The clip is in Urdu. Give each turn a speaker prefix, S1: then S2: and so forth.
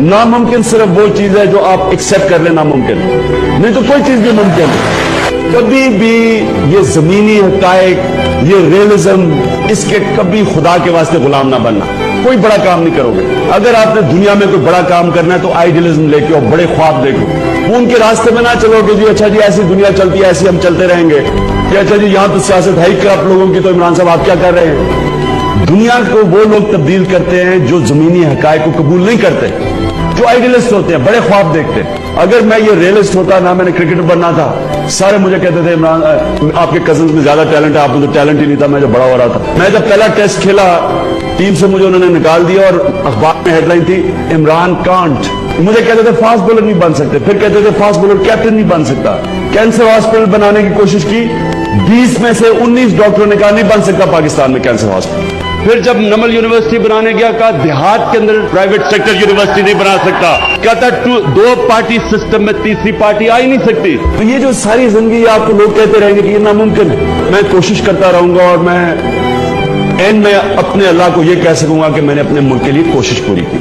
S1: ناممکن صرف وہ چیز ہے جو آپ ایکسپٹ کر لیں ناممکن، نہیں تو کوئی چیز بھی ممکن ہے۔ کبھی بھی یہ زمینی حقائق، یہ ریئلزم، اس کے کبھی خدا کے واسطے غلام نہ بننا۔ کوئی بڑا کام نہیں کرو گے۔ اگر آپ نے دنیا میں کوئی بڑا کام کرنا ہے تو آئیڈیلزم لے کے اور بڑے خواب دیکھو، ان کے راستے میں نہ چلو کہ جی اچھا جی ایسی دنیا چلتی ہے، ایسی ہم چلتے رہیں گے، کہ اچھا جی یہاں تو سیاست ہے ہی کیا آپ لوگوں کی، تو عمران صاحب آپ کیا کر رہے ہیں؟ دنیا کو وہ لوگ تبدیل کرتے ہیں جو زمینی حقائق کو قبول نہیں کرتے، جو آئیڈیلسٹ ہوتے ہیں، بڑے خواب دیکھتے ہیں۔ اگر میں یہ ریئلسٹ ہوتا، نہ میں نے کرکٹر بننا تھا، سارے مجھے کہتے تھے عمران آپ کے کزنز میں زیادہ ٹیلنٹ ہے، آپ میں تو ٹیلنٹ ہی نہیں تھا، میں جب بڑا ہو رہا تھا۔ میں جب پہلا ٹیسٹ کھیلا ٹیم سے مجھے انہوں نے نکال دیا اور اخبار میں ہیڈ لائن تھی عمران کانٹ۔ مجھے کہتے تھے فاسٹ بولر نہیں بن سکتے، پھر کہتے تھے فاسٹ بولر کیپٹن نہیں بن سکتا۔ کینسر ہاسپٹل بنانے کی کوشش کی، 20 میں سے 19 ڈاکٹروں نے کہا نہیں بن سکتا پاکستان میں کینسر ہاسپٹل۔ پھر جب نمل یونیورسٹی بنانے گیا، کہا دیہات کے اندر پرائیویٹ سیکٹر یونیورسٹی نہیں بنا سکتا، کہتا 2 پارٹی سسٹم میں تیسری پارٹی آ ہی نہیں سکتی۔ تو یہ جو ساری زندگی آپ کو لوگ کہتے رہیں گے کہ یہ ناممکن ہے، میں کوشش کرتا رہوں گا اور میں اینڈ میں اپنے اللہ کو یہ کہہ سکوں گا کہ میں نے اپنے ملک کے لیے کوشش پوری کی۔